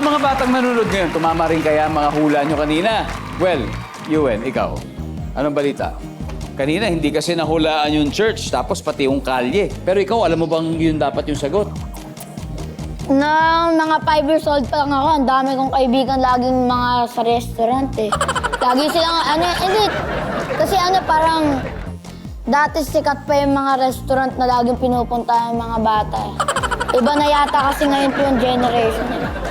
mga batang nanonood ngayon, tumama rin kaya ang mga hula nyo kanina? Well, Yuen, ikaw, anong balita? Kanina, hindi kasi nahulaan yung church, tapos pati yung kalye. Pero ikaw, alam mo bang yun dapat yung sagot? Nang mga 5 years old pa lang ako, ang dami kong kaibigan laging mga sa restaurant eh. Lagi silang, hindi. Kasi parang dati sikat pa yung mga restaurant na laging pinupunta ng mga bata eh. Iba na yata kasi ngayon po yung generation eh.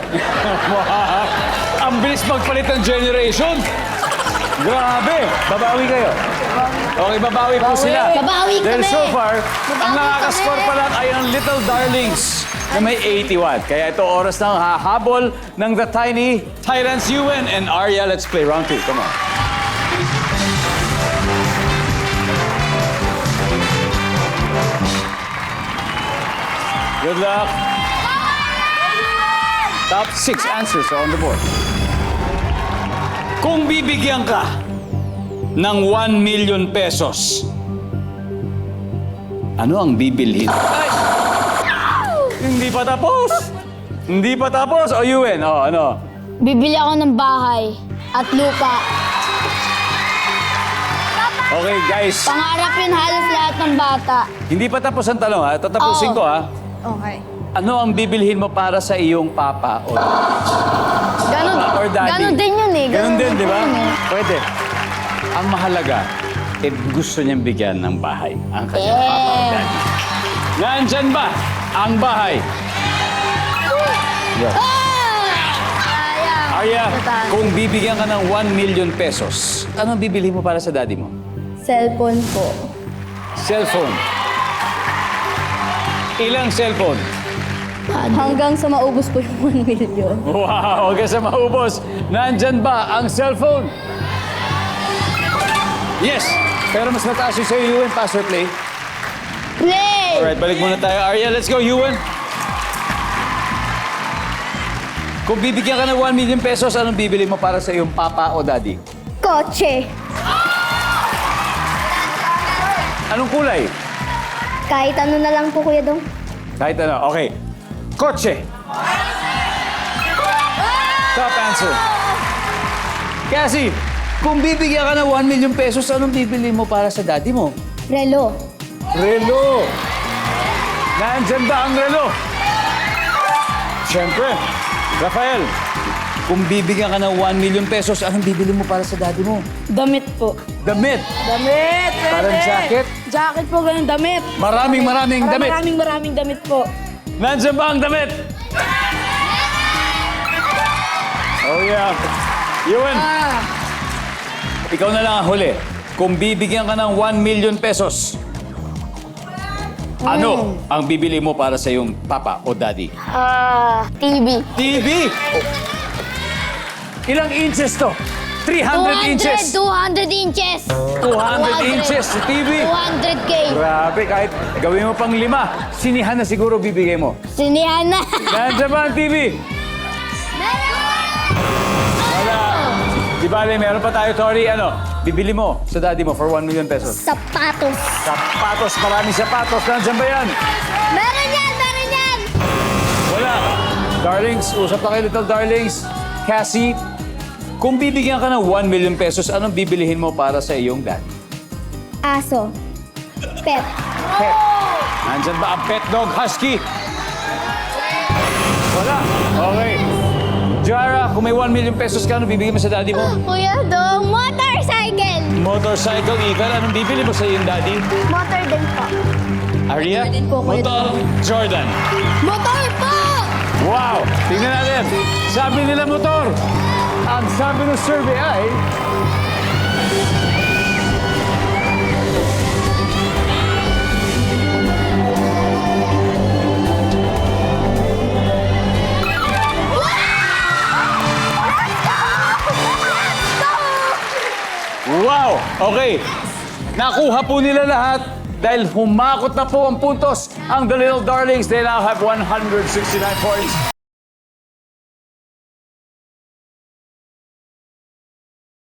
Ang bilis magpalit ng generation! Grabe! Babawi kayo. Okay, babawi po sila. Babawi kami. Dahil so far, Babawi ang nakakascore kami. pa lang ay ang Little Darlings na may 81. Kaya ito oras ng hahabol ng The Tiny Titans, Yuen and Arya. Let's play round 2. Come on. Good luck. Top 6 answers are on the board. Kung bibigyan ka ng 1 million pesos, ano ang bibilhin? Ay! Hindi pa tapos! Hindi pa tapos! O, Yuen, ano? Bibili ako ng bahay at lupa. Okay, guys. Pangarap yun halos lahat ng bata. Hindi pa tapos ang tanong, ha? Tatapusin Oo. ko, ha? Okay. Ano ang bibilhin mo para sa iyong papa o or daddy? Ganun din yun eh. Ganun din, di ba? yun eh. Pwede. Ang mahalaga, gusto niyang bigyan ng bahay ang kanyang papa o daddy. Nandyan ba ang bahay? Yeah. Sayang. Arya, Total. kung bibigyan ka ng 1 million pesos, anong bibili mo para sa daddy mo? Cellphone po. Cellphone. Ilang cellphone? Hanggang sa maubos po yung 1 million. Wow, huwag ka sa maubos. Nandyan ba ang cellphone? Yes! Pero mas mataas yung sa'yo, Yuen. Pass or play? Play! Alright, balik muna tayo. Arya, let's go, Yuen. Kung bibigyan ka ng 1 million pesos, anong bibili mo para sa iyong papa o daddy? Kotse. Anong kulay? Kahit ano na lang po, Kuya Dong. Kahit ano. Okay. Kotse. Top answer. Cassie, kung bibigyan ka ng 1 million pesos, anong bibili mo para sa daddy mo? Relo. Relo. Nandyan ba ang relo? Siyempre. Rafael, kung bibigyan ka ng 1 million pesos, anong bibili mo para sa daddy mo? Damit po. Damit. Damit! Parang jacket. Jacket po, ganun. Damit. Maraming damit. Maraming damit po. Nandyan ba ang damit? Oh yeah. Yuen, ikaw na lang ang huli. Kung bibigyan ka ng 1 million pesos, ano ang bibili mo para sa iyong papa o daddy? TV. TV! Ilang inches to? 300 inches! 200 inches. 200 inches sa TV! 200K. Grabe, kahit gawin mo pang 5, sinihan na siguro bibigay mo. Sinihan na. Nandiyan ba ang TV? Wala. Di bale, meron pa tayo, Tori. Ano? Bibili mo sa daddy mo for 1 million pesos. Sapatos. Sapatos, maraming sapatos. Nandiyan ba yan? Meron yan! Meron yan! Wala. Darlings, usap na kayo, little darlings. Cassie, kung bibigyan ka ng 1 million pesos, anong bibilihin mo para sa iyong dad? Aso. Pet. Pet. Nandyan ba ang pet dog husky? Wala. Okay. Jara, kung may 1 million pesos ka, anong bibigyan mo sa daddy mo? Kuya Dong, motorcycle. Motorcycle, Ethan. Anong bibili mo sa iyong daddy? Motor din po. Aria? po, Kuya Motor. Jordan. Motor po! Wow! Tingnan natin. Sabi nila motor. Ang sabi ng survey ay... Wow! Okay. Nakuha po nila lahat dahil humakot na po ang puntos ang The Little Darlings. They now have 169 points.